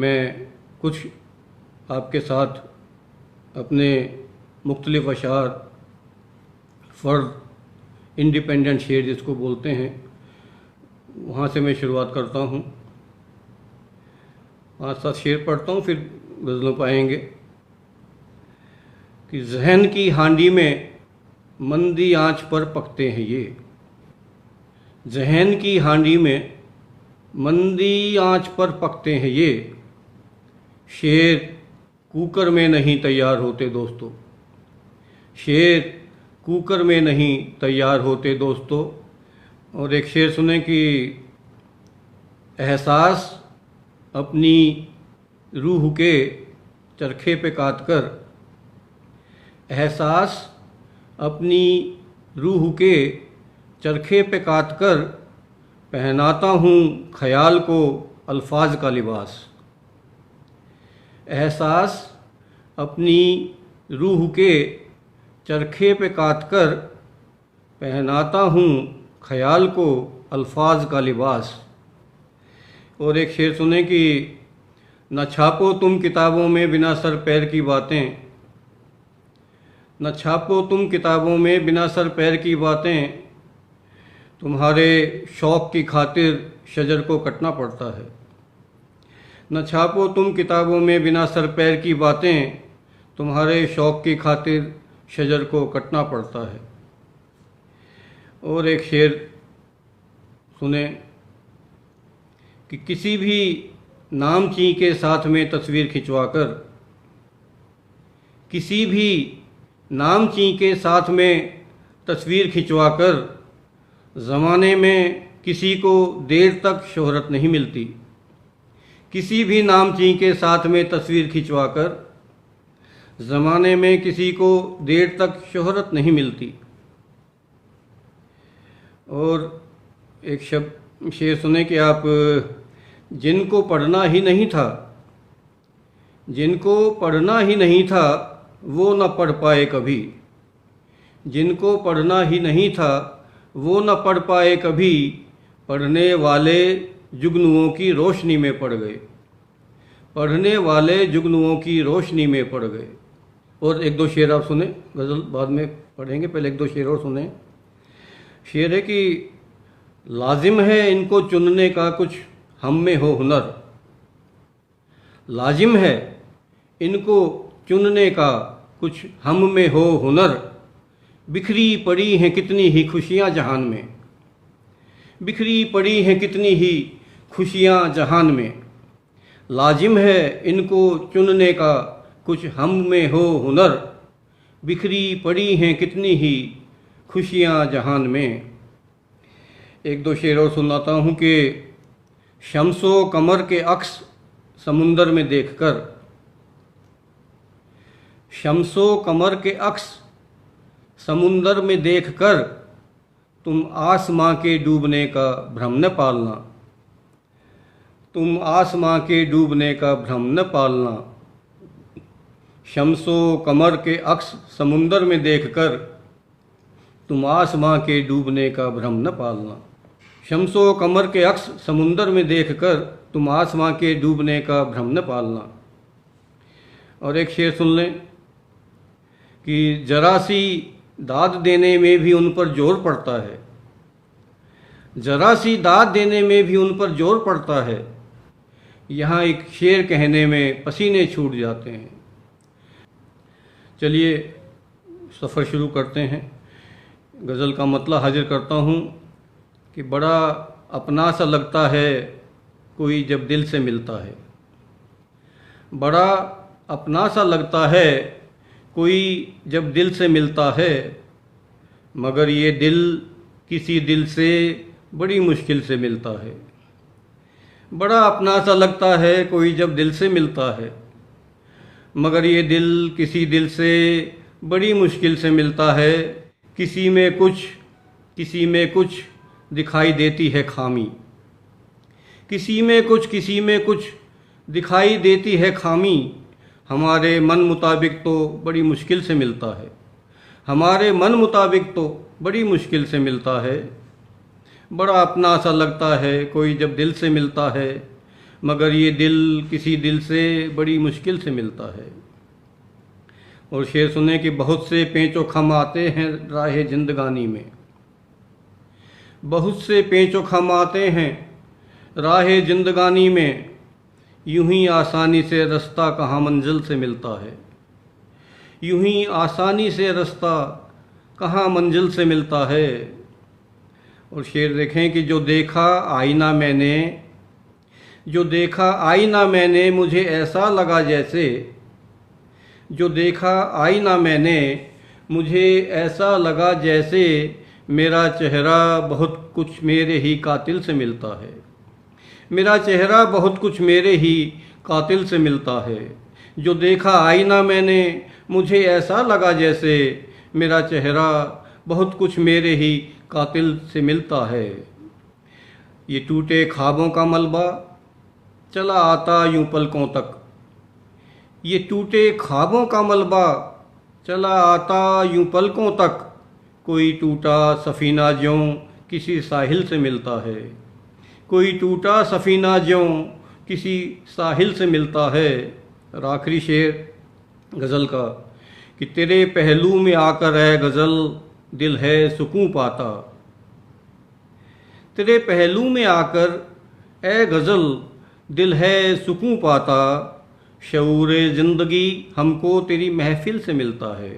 मैं कुछ आपके साथ अपने मुख्तलिफ़ अशार, फ़र्द, इंडिपेंडेंट शेर जिसको बोलते हैं, वहाँ से मैं शुरुआत करता हूँ। 5-7 शेर पढ़ता हूँ, फिर गज़लों पर आएंगे। कि जहन की हांडी में मंदी आंच पर पकते हैं ये, जहन की हांडी में मंदी आंच पर पकते हैं ये, शेर कुकर में नहीं तैयार होते दोस्तों, शेर कुकर में नहीं तैयार होते दोस्तों। और एक शेर सुने कि एहसास अपनी रूह के चरखे पे काट कर, एहसास अपनी रूह के चरखे पे काट कर पहनाता हूँ ख्याल को अल्फाज का लिबास, एहसास अपनी रूह के चरखे पे काट कर पहनाता हूँ ख्याल को अल्फाज का लिबास। और एक शेर सुने कि न छापो तुम किताबों में बिना सर पैर की बातें, न छापो तुम किताबों में बिना सर पैर की बातें, तुम्हारे शौक़ की खातिर शजर को कटना पड़ता है। न छापो तुम किताबों में बिना सर पैर की बातें, तुम्हारे शौक़ की खातिर शजर को कटना पड़ता है। और एक शेर सुने कि किसी भी नामची के साथ में तस्वीर खिंचवाकर, किसी भी नामची के साथ में तस्वीर खिंचवाकर ज़माने में किसी को देर तक शोहरत नहीं मिलती, किसी भी नामची के साथ में तस्वीर खिंचवाकर ज़माने में किसी को देर तक शोहरत नहीं मिलती। और एक शेर सुने कि आप जिनको पढ़ना ही नहीं था, जिनको पढ़ना ही नहीं था वो न पढ़ पाए कभी, जिनको पढ़ना ही नहीं था वो न पढ़ पाए कभी, पढ़ने वाले जुगनुओं की रोशनी में पड़ गए, पढ़ने वाले जुगनुओं की रोशनी में पड़ गए। और एक दो शेर आप सुने, गज़ल बाद में पढ़ेंगे, पहले एक दो शेर और सुने। शेर है कि लाजिम है इनको चुनने का कुछ हम में हो हुनर, लाजिम है इनको चुनने का कुछ हम में हो हुनर, बिखरी पड़ी हैं कितनी ही खुशियाँ जहान में, बिखरी पड़ी हैं कितनी ही खुशियाँ जहान में, लाजिम है इनको चुनने का कुछ हम में हो हुनर, बिखरी पड़ी हैं कितनी ही खुशियाँ जहान में। एक दो शेर और सुनाता हूँ कि शम्सो कमर के अक्स समुंदर में देखकर, शम्सो कमर के अक्स समुंदर में देखकर तुम आसमां के डूबने का भ्रम न पालना, तुम आसमां के डूबने का भ्रम न पालना, शम्सो कमर के अक्स समुंदर में देखकर तुम आसमां के डूबने का भ्रम न पालना, शम्सो कमर के अक्स समुंदर में देखकर तुम आसमां के डूबने का भ्रम न पालना। और एक शेर सुन लें कि जरा सी दाद देने में भी उन पर जोर पड़ता है, जरा सी दाद देने में भी उन पर जोर पड़ता है, यहाँ एक शेर कहने में पसीने छूट जाते हैं। चलिए सफ़र शुरू करते हैं। गज़ल का मतलब हाजिर करता हूँ कि बड़ा अपना सा लगता है कोई जब दिल से मिलता है, बड़ा अपना सा लगता है कोई जब दिल से मिलता है, मगर ये दिल किसी दिल से बड़ी मुश्किल से मिलता है, बड़ा अपना सा लगता है कोई जब दिल से मिलता है, मगर ये दिल किसी दिल से बड़ी मुश्किल से मिलता है, किसी में कुछ दिखाई देती है खामी, किसी में कुछ दिखाई देती है खामी, हमारे मन मुताबिक तो बड़ी मुश्किल से मिलता है, हमारे मन मुताबिक तो बड़ी मुश्किल से मिलता है, बड़ा अपना सा लगता है कोई जब दिल से मिलता है, मगर ये दिल किसी दिल से बड़ी मुश्किल से मिलता है। और शेर सुने कि बहुत से पेंचो खम आते हैं राह जिंदगानी में, बहुत से पेंचो खम आते हैं राह जिंदगानी में, यूं ही आसानी से रास्ता कहाँ मंजिल से मिलता है, यूं ही आसानी से रास्ता कहाँ मंजिल से मिलता है। और शेर देखें कि जो देखा आईना मैंने, जो देखा आईना मैंने मुझे ऐसा लगा जैसे, जो देखा आईना मैंने मुझे ऐसा लगा जैसे, मेरा चेहरा बहुत कुछ मेरे ही कातिल से मिलता है, मेरा चेहरा बहुत कुछ मेरे ही कातिल से मिलता है। जो देखा आईना मैंने मुझे ऐसा लगा जैसे, मेरा चेहरा बहुत कुछ मेरे ही कातिल से मिलता है। ये टूटे ख्वाबों का मलबा चला आता यूं पलकों तक, ये टूटे ख्वाबों का मलबा चला आता यूं पलकों तक, कोई टूटा सफ़ीना ज्यों किसी साहिल से मिलता है, कोई टूटा सफ़ीना ज्यों किसी साहिल से मिलता है। और आखिरी शेर गज़ल का कि तेरे पहलू में आकर है गज़ल दिल है सुकून पाता, तेरे पहलू में आकर ए गज़ल दिल है सुकून पाता, शऊरे ज़िंदगी हमको तेरी महफ़िल से मिलता है,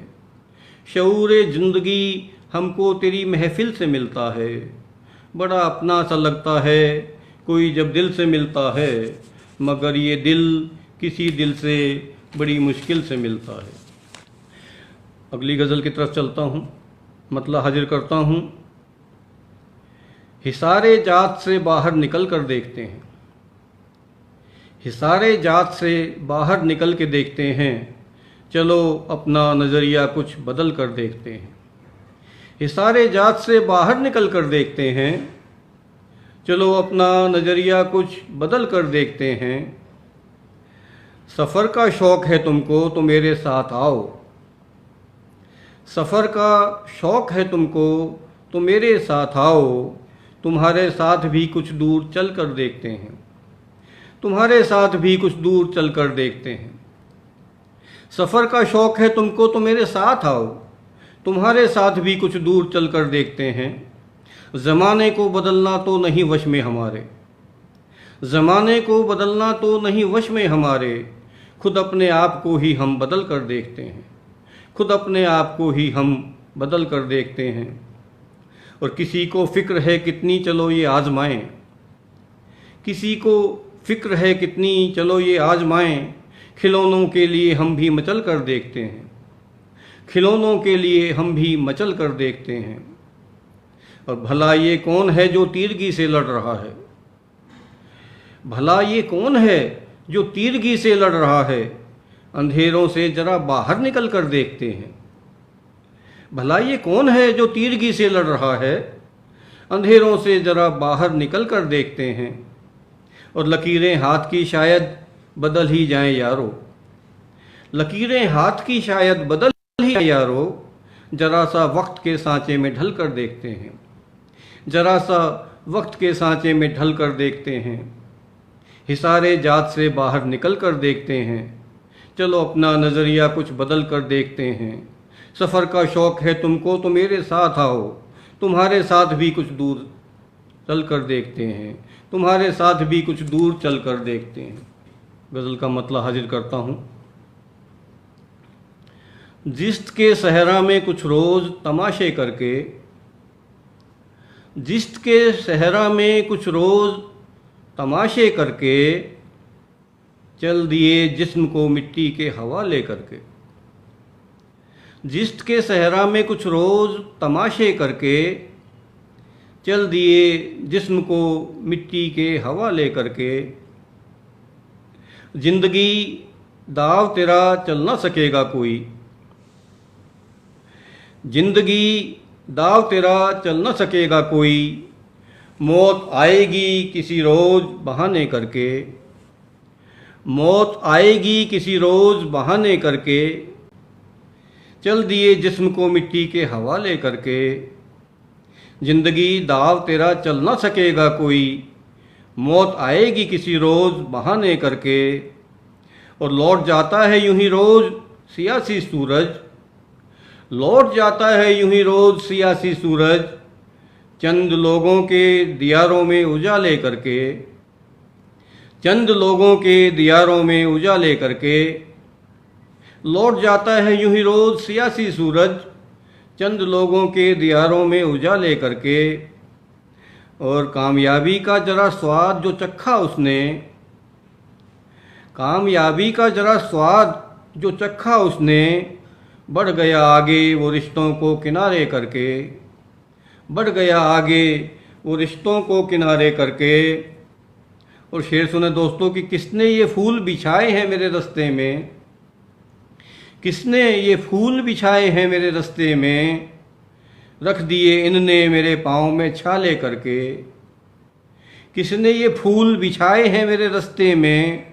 शऊरे ज़िंदगी हमको तेरी महफ़िल से मिलता है। बड़ा अपना सा लगता है कोई जब दिल से मिलता है, मगर ये दिल किसी दिल से बड़ी मुश्किल से मिलता है। अगली गज़ल की तरफ चलता हूँ, मतलब हाजिर करता हूँ। हिसारे जात से बाहर निकल कर देखते हैं, हिसारे जात से बाहर निकल के देखते हैं, चलो अपना नज़रिया कुछ बदल कर देखते हैं। हिसारे जात से बाहर निकल कर देखते हैं, चलो अपना नज़रिया कुछ बदल कर देखते हैं। सफ़र का शौक़ है तुमको तो मेरे साथ आओ, सफ़र का शौक़ है तुमको तो मेरे साथ आओ, तुम्हारे साथ भी कुछ दूर चल कर देखते हैं, तुम्हारे साथ भी कुछ दूर चल कर देखते हैं। सफ़र का शौक़ है तुमको तो मेरे साथ आओ, तुम्हारे साथ भी कुछ दूर चल कर देखते हैं। ज़माने को बदलना तो नहीं वश में हमारे, ज़माने को बदलना तो नहीं वश में हमारे, खुद अपने आप को ही हम बदल कर देखते हैं, खुद अपने आप को ही हम बदल कर देखते हैं। और किसी को फ़िक्र है कितनी चलो ये आज़माएं, किसी को फ़िक्र है कितनी चलो ये आज़माएं, खिलौनों के लिए हम भी मचल कर देखते हैं, खिलौनों के लिए हम भी मचल कर देखते हैं। और भला ये कौन है जो तीरगी से लड़ रहा है, भला ये कौन है जो तीरगी से लड़ रहा है, अंधेरों से जरा बाहर निकल कर देखते हैं। भला ये कौन है जो तीरगी से लड़ रहा है, अंधेरों से जरा बाहर निकल कर देखते हैं। और लकीरें हाथ की शायद बदल ही जाएं यारो, लकीरें हाथ की शायद बदल ही जाएं यारो, जरा सा वक्त के सांचे में ढल कर देखते हैं, जरा सा वक्त के सांचे में ढल कर देखते हैं। हिसारे जात से बाहर निकल कर देखते हैं, चलो अपना नज़रिया कुछ बदल कर देखते हैं। सफ़र का शौक़ है तुमको तो मेरे साथ आओ, तुम्हारे साथ भी कुछ दूर चल कर देखते हैं, तुम्हारे साथ भी कुछ दूर चल कर देखते हैं। गज़ल का मतलब हाजिर करता हूँ। जिस्त के सहरा में कुछ रोज़ तमाशे करके, जिस्त के सहरा में कुछ रोज़ तमाशे करके, चल दिए जिस्म को मिट्टी के हवाले करके। जिस्त के सहरा में कुछ रोज़ तमाशे करके, चल दिए जिस्म को मिट्टी के हवाले करके। जिंदगी दाव तेरा चल ना सकेगा कोई, जिंदगी दाव तेरा चल ना सकेगा कोई, मौत आएगी किसी रोज़ बहाने करके, मौत आएगी किसी रोज़ बहाने करके, चल दिए जिस्म को मिट्टी के हवाले करके। जिंदगी दाव तेरा चल ना सकेगा कोई, मौत आएगी किसी रोज़ बहाने करके, और लौट जाता है यूं ही रोज़ सियासी सूरज, लौट जाता है यूं ही रोज़ सियासी सूरज, चंद लोगों के दियारों में उजाले करके, चंद लोगों के दियारों में उजाले करके। लौट जाता है यूं ही रोज़ सियासी सूरज, चंद लोगों के दियारों में उजाले करके। और कामयाबी का जरा स्वाद जो चखा उसने, कामयाबी का जरा स्वाद जो चखा उसने, बढ़ गया आगे वो रिश्तों को किनारे करके, बढ़ गया आगे वो रिश्तों को किनारे करके। और शेर सुने दोस्तों कि किसने ये फूल बिछाए हैं मेरे रास्ते में, किसने ये फूल बिछाए हैं मेरे रास्ते में, रख दिए इनने मेरे पाँव में छाले करके। किसने ये फूल बिछाए हैं मेरे रास्ते में,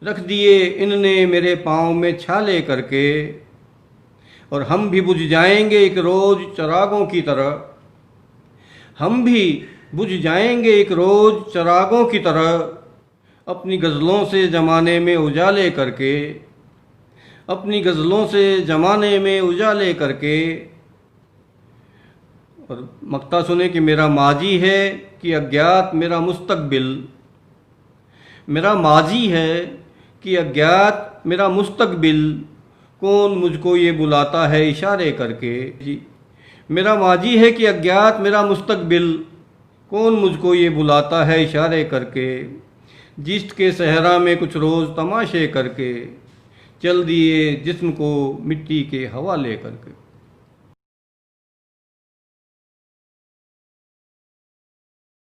रख दिए इनने मेरे पाँव में छाले करके। और हम भी बुझ जाएंगे एक रोज़ चिरागों की तरह, हम भी बुझ जाएंगे एक रोज़ चिरागों की तरह, अपनी गज़लों से ज़माने में उजाले करके, अपनी गज़लों से ज़माने में उजाले करके। और मक्ता सुने कि मेरा माजी है कि अज्ञात मेरा मुस्तकबिल, मेरा माजी है कि अज्ञात मेरा मुस्तकबिल, कौन मुझको ये बुलाता है इशारे करके। जी, मेरा माजी है कि अज्ञात मेरा मुस्तकबिल, कौन मुझको ये बुलाता है इशारे करके। जिश्क के सहरा में कुछ रोज़ तमाशे करके, चल दिए जिस्म को मिट्टी के हवाले करके।